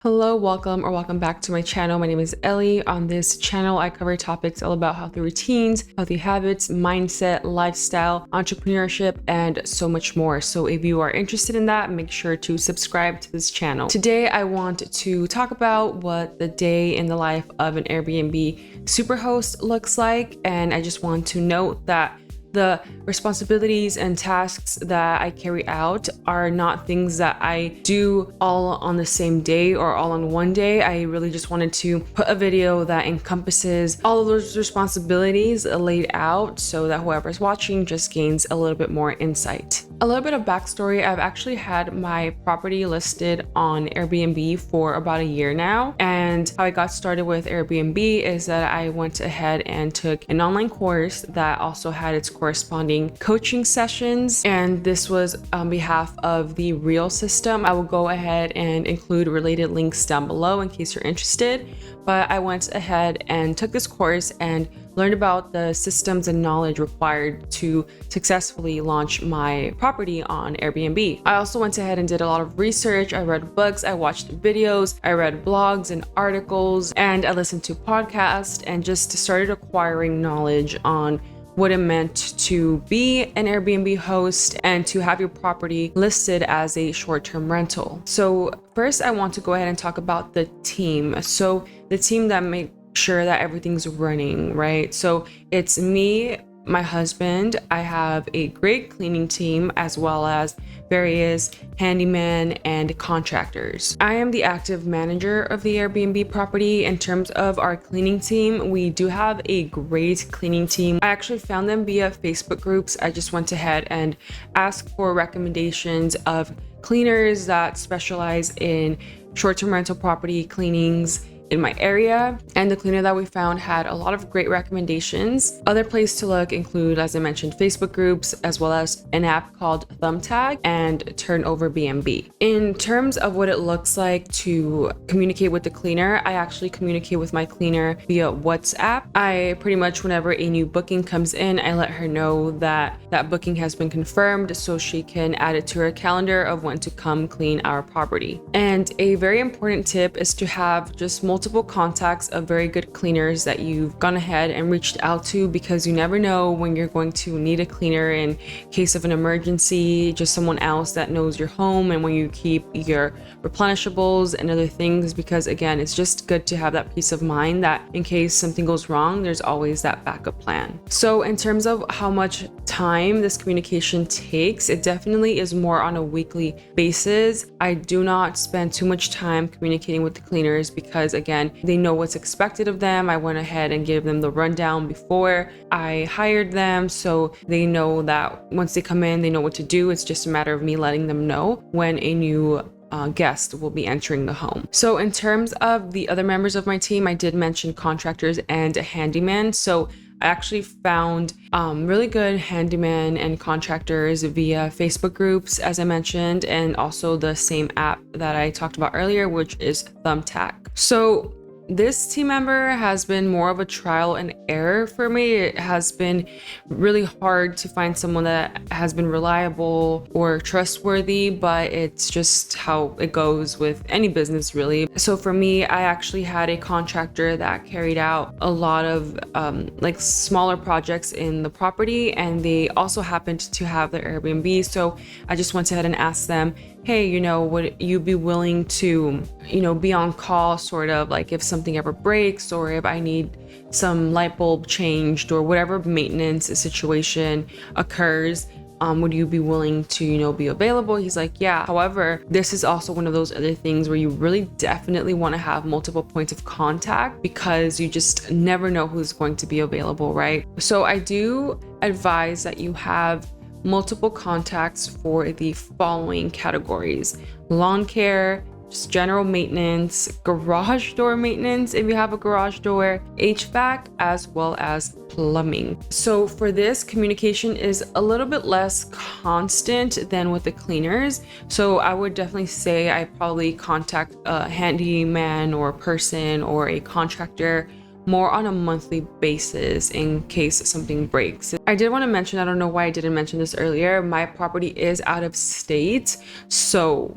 Hello, welcome back to my channel. My name is Ellie. On this channel, I cover topics all about healthy routines, healthy habits, mindset, lifestyle, entrepreneurship, and so much more. So if you are interested in that, make sure to subscribe to this channel. Today, I want to talk about what the day in the life of an Airbnb superhost looks like. And I just want to note that the responsibilities and tasks that I carry out are not things that I do all on the same day or all on one day. I really just wanted to put a video that encompasses all of those responsibilities laid out so that whoever's watching just gains a little bit more insight. A little bit of backstory: I've actually had my property listed on Airbnb for about a year now. And how I got started with Airbnb is that I went ahead and took an online course that also had its corresponding coaching sessions. And this was on behalf of the Real system. I will go ahead and include related links down below in case you're interested. But I went ahead and took this course and learned about the systems and knowledge required to successfully launch my property on Airbnb. I also went ahead and did a lot of research. I read books, I watched videos, I read blogs and articles, and I listened to podcasts and just started acquiring knowledge on what it meant to be an Airbnb host and to have your property listed as a short-term rental. So first, I want to go ahead and talk about the team. So the team that makes sure that everything's running, right? So it's me, my husband. I have a great cleaning team as well as various handymen and contractors. I am the active manager of the Airbnb property. In terms of our cleaning team, we do have a great cleaning team. I actually found them via Facebook groups. I just went ahead and asked for recommendations of cleaners that specialize in short-term rental property cleanings in my area, and the cleaner that we found had a lot of great recommendations. Other places to look include, as I mentioned, Facebook groups, as well as an app called Thumbtack and AIRBNB. In terms of what it looks like to communicate with the cleaner, I actually communicate with my cleaner via WhatsApp. I pretty much, whenever a new booking comes in, I let her know that that booking has been confirmed so she can add it to her calendar of when to come clean our property. And a very important tip is to have just multiple contacts of very good cleaners that you've gone ahead and reached out to, because you never know when you're going to need a cleaner in case of an emergency, just someone else that knows your home and when you keep your replenishables and other things, because again, it's just good to have that peace of mind that in case something goes wrong, there's always that backup plan. So in terms of how much time this communication takes, it definitely is more on a weekly basis. I do not spend too much time communicating with the cleaners because again, they know what's expected of them. I went ahead and gave them the rundown before I hired them, so they know that once they come in, they know what to do. It's just a matter of me letting them know when a new guest will be entering the home. So in terms of the other members of my team, I did mention contractors and handyman. So I actually found really good handyman and contractors via Facebook groups, as I mentioned, and also the same app that I talked about earlier, which is Thumbtack. So this team member has been more of a trial and error for me. It has been really hard to find someone that has been reliable or trustworthy, but it's just how it goes with any business, really. So for me, I actually had a contractor that carried out a lot of like smaller projects in the property, and they also happened to have their Airbnb. So I just went ahead and asked them, hey, would you be willing to, be on call, sort of like if something ever breaks or if I need some light bulb changed or whatever maintenance situation occurs, would you be willing to, be available? He's like, yeah. However, this is also one of those other things where you really definitely want to have multiple points of contact because you just never know who's going to be available, right? So I do advise that you have multiple contacts for the following categories: lawn care, just general maintenance, garage door maintenance if you have a garage door, HVAC, as well as plumbing. So for this, communication is a little bit less constant than with the cleaners. So I would definitely say I probably contact a handyman or person or a contractor more on a monthly basis in case something breaks. I did want to mention, I don't know why I didn't mention this earlier, my property is out of state. So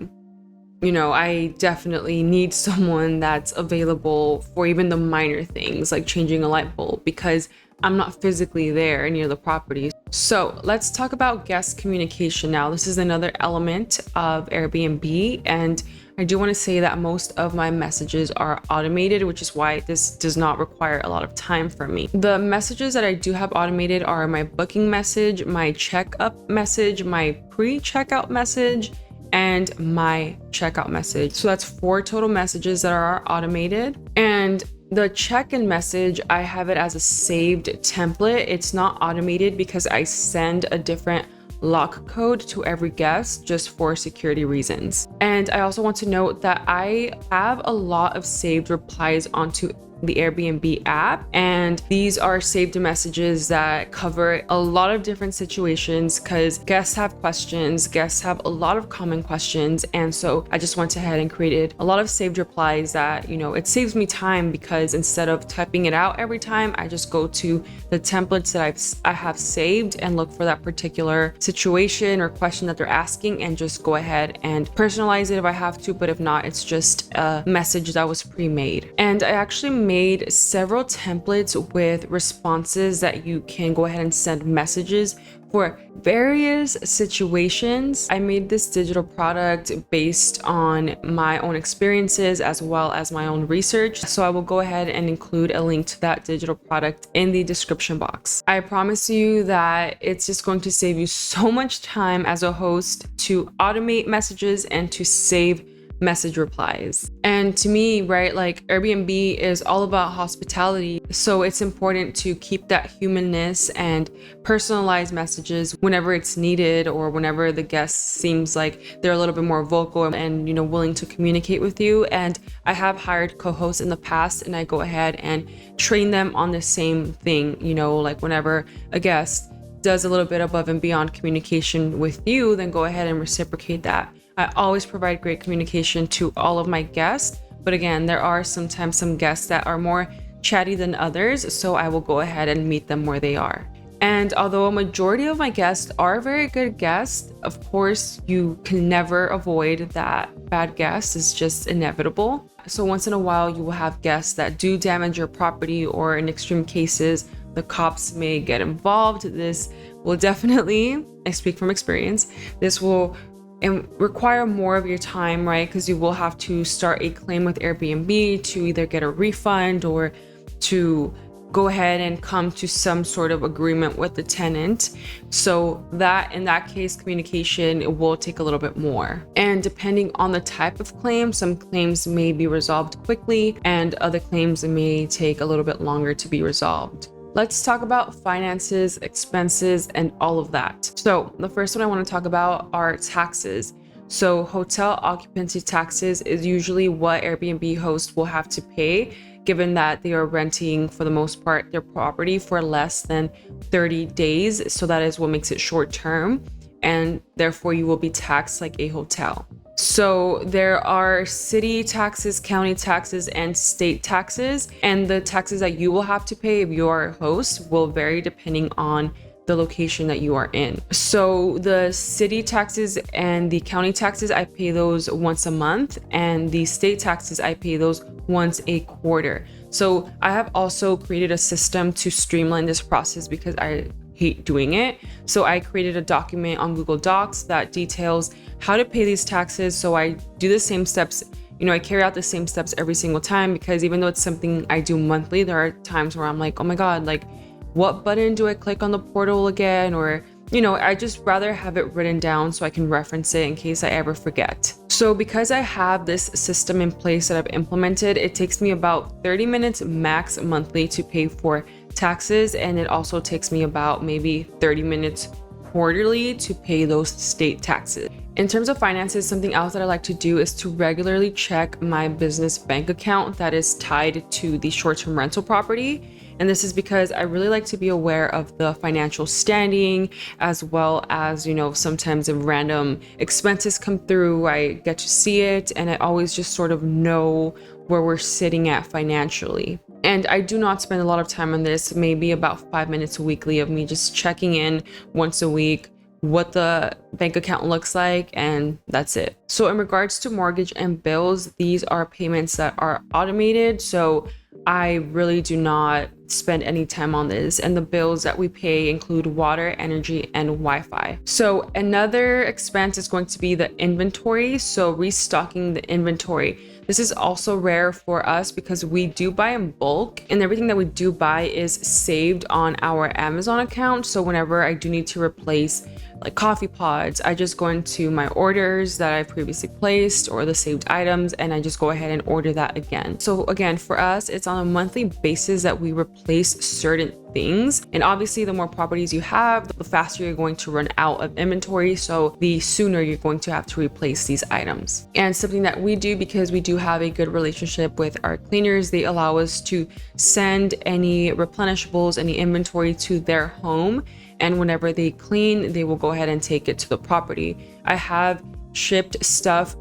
I definitely need someone that's available for even the minor things like changing a light bulb, because I'm not physically there near the property. So let's talk about guest communication now. This is another element of Airbnb, and I do want to say that most of my messages are automated, which is why this does not require a lot of time for me. The messages that I do have automated are my booking message, my checkup message, my pre-checkout message, and my checkout message. So that's 4 total messages that are automated. And the check-in message, I have it as a saved template. It's not automated because I send a different lock code to every guest just for security reasons. And I also want to note that I have a lot of saved replies onto the Airbnb app, and these are saved messages that cover a lot of different situations because guests have questions, guests have a lot of common questions, and so I just went ahead and created a lot of saved replies that, it saves me time, because instead of typing it out every time, I just go to the templates that I have saved and look for that particular situation or question that they're asking and just go ahead and personalize it if I have to, but if not, it's just a message that was pre-made. And I actually made several templates with responses that you can go ahead and send messages for various situations. I made this digital product based on my own experiences as well as my own research. So I will go ahead and include a link to that digital product in the description box. I promise you that it's just going to save you so much time as a host to automate messages and to save message replies. And to me, right, like Airbnb is all about hospitality. So it's important to keep that humanness and personalize messages whenever it's needed, or whenever the guest seems like they're a little bit more vocal and, willing to communicate with you. And I have hired co-hosts in the past, and I go ahead and train them on the same thing, like whenever a guest does a little bit above and beyond communication with you, then go ahead and reciprocate that. I always provide great communication to all of my guests, but again, there are sometimes some guests that are more chatty than others, so I will go ahead and meet them where they are. And although a majority of my guests are very good guests, of course, you can never avoid that bad guest is just inevitable. So once in a while, you will have guests that do damage your property, or in extreme cases, the cops may get involved. This will definitely, I speak from experience, this will require more of your time, right? Because you will have to start a claim with Airbnb to either get a refund or to go ahead and come to some sort of agreement with the tenant. So that in that case, communication will take a little bit more. And depending on the type of claim, some claims may be resolved quickly and other claims may take a little bit longer to be resolved. Let's talk about finances, expenses, and all of that. So the first one I want to talk about are taxes. So hotel occupancy taxes is usually what Airbnb host will have to pay, given that they are renting, for the most part, their property for less than 30 days. So that is what makes it short term, and therefore you will be taxed like a hotel. So there are city taxes, county taxes, and state taxes, and the taxes that you will have to pay if you are a host will vary depending on the location that you are in. So the city taxes and the county taxes, I pay those once a month, and the state taxes, I pay those once a quarter. So I have also created a system to streamline this process because I hate doing it. So I created a document on Google Docs that details how to pay these taxes. So I do the same steps, I carry out the same steps every single time, because even though it's something I do monthly, there are times where I'm like, oh my God, like what button do I click on the portal again? Or, I just rather have it written down so I can reference it in case I ever forget. So because I have this system in place that I've implemented, it takes me about 30 minutes max monthly to pay for taxes, and it also takes me about maybe 30 minutes quarterly to pay those state taxes. In terms of finances, something else that I like to do is to regularly check my business bank account that is tied to the short-term rental property. And this is because I really like to be aware of the financial standing, as well as, sometimes if random expenses come through, I get to see it, and I always just sort of know where we're sitting at financially. And I do not spend a lot of time on this, maybe about 5 minutes weekly of me just checking in once a week, what the bank account looks like, and that's it. So in regards to mortgage and bills, these are payments that are automated, so I really do not spend any time on this. And the bills that we pay include water, energy, and Wi-Fi. So another expense is going to be the inventory. So restocking the inventory. This is also rare for us because we do buy in bulk, and everything that we do buy is saved on our Amazon account. So whenever I do need to replace like coffee pods, I just go into my orders that I previously placed or the saved items, and I just go ahead and order that again. So again, for us, it's on a monthly basis that we replace certain things. And obviously, the more properties you have, the faster you're going to run out of inventory. So the sooner you're going to have to replace these items. And something that we do, because we do have a good relationship with our cleaners, they allow us to send any replenishables, any inventory to their home. And whenever they clean, they will go ahead and take it to the property. I have shipped stuff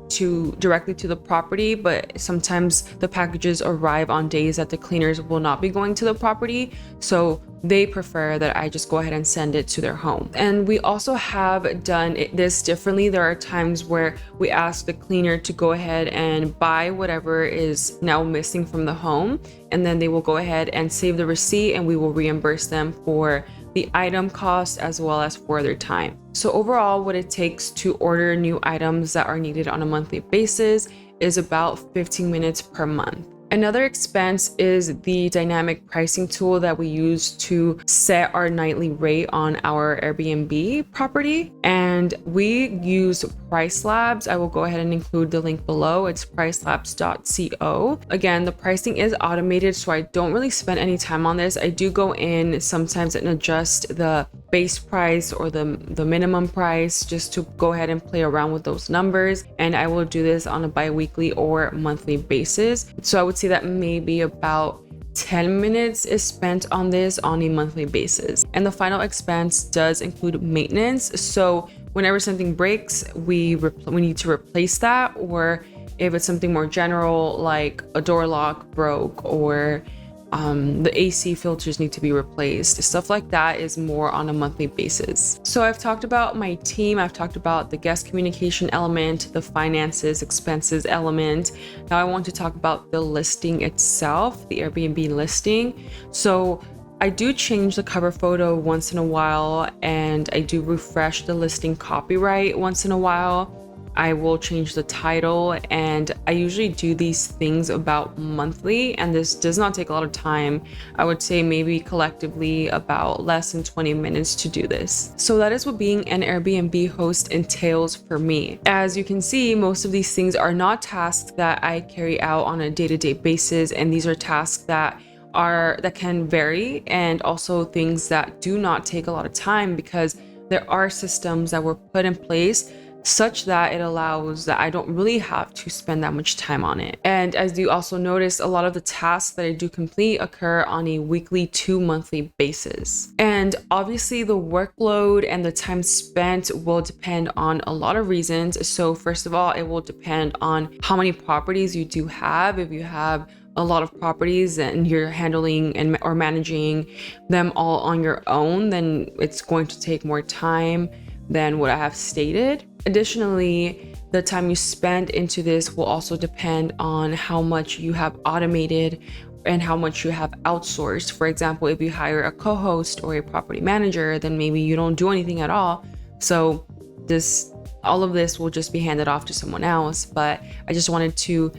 directly to the property, but sometimes the packages arrive on days that the cleaners will not be going to the property. So they prefer that I just go ahead and send it to their home. And we also have done this differently. There are times where we ask the cleaner to go ahead and buy whatever is now missing from the home, and then they will go ahead and save the receipt, and we will reimburse them for the item cost as well as for their time. So overall, what it takes to order new items that are needed on a monthly basis is about 15 minutes per month. Another expense is the dynamic pricing tool that we use to set our nightly rate on our Airbnb property. And we use Price Labs. I will go ahead and include the link below. It's pricelabs.co. Again, the pricing is automated, so I don't really spend any time on this. I do go in sometimes and adjust the base price or the minimum price just to go ahead and play around with those numbers. And I will do this on a bi-weekly or monthly basis. So I would say that maybe about 10 minutes is spent on this on a monthly basis. And the final expense does include maintenance. So whenever something breaks, we need to replace that, or if it's something more general like a door lock broke or the AC filters need to be replaced. Stuff like that is more on a monthly basis. So I've talked about my team, I've talked about the guest communication element, the finances, expenses element. Now I want to talk about the listing itself, the Airbnb listing. So I do change the cover photo once in a while, and I do refresh the listing copyright once in a while. I will change the title, and I usually do these things about monthly, and this does not take a lot of time. I would say maybe collectively about less than 20 minutes to do this. So that is what being an Airbnb host entails for me. As you can see, most of these things are not tasks that I carry out on a day-to-day basis, and these are tasks that can vary, and also things that do not take a lot of time because there are systems that were put in place such that it allows that I don't really have to spend that much time on it. And as you also notice, a lot of the tasks that I do complete occur on a weekly to monthly basis. And obviously the workload and the time spent will depend on a lot of reasons. So first of all, it will depend on how many properties you do have. If you have a lot of properties and you're handling or managing them all on your own, then it's going to take more time than what I have stated. Additionally, the time you spend into this will also depend on how much you have automated and how much you have outsourced. For example, if you hire a co-host or a property manager, then maybe you don't do anything at all. So all of this will just be handed off to someone else. But I just wanted to,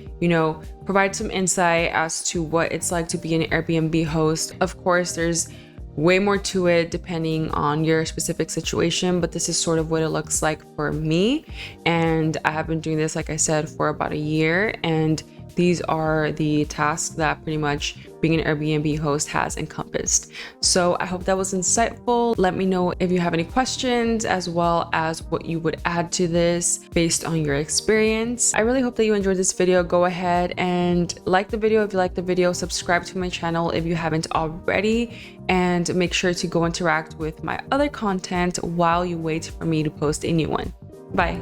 provide some insight as to what it's like to be an Airbnb host. Of course, there's way more to it depending on your specific situation, but this is sort of what it looks like for me. And I have been doing this, like I said, for about a year, and these are the tasks that pretty much being an Airbnb host has encompassed. So I hope that was insightful. Let me know if you have any questions, as well as what you would add to this based on your experience. I really hope that you enjoyed this video. Go ahead and like the video if you like the video, subscribe to my channel if you haven't already, and make sure to go interact with my other content while you wait for me to post a new one. Bye.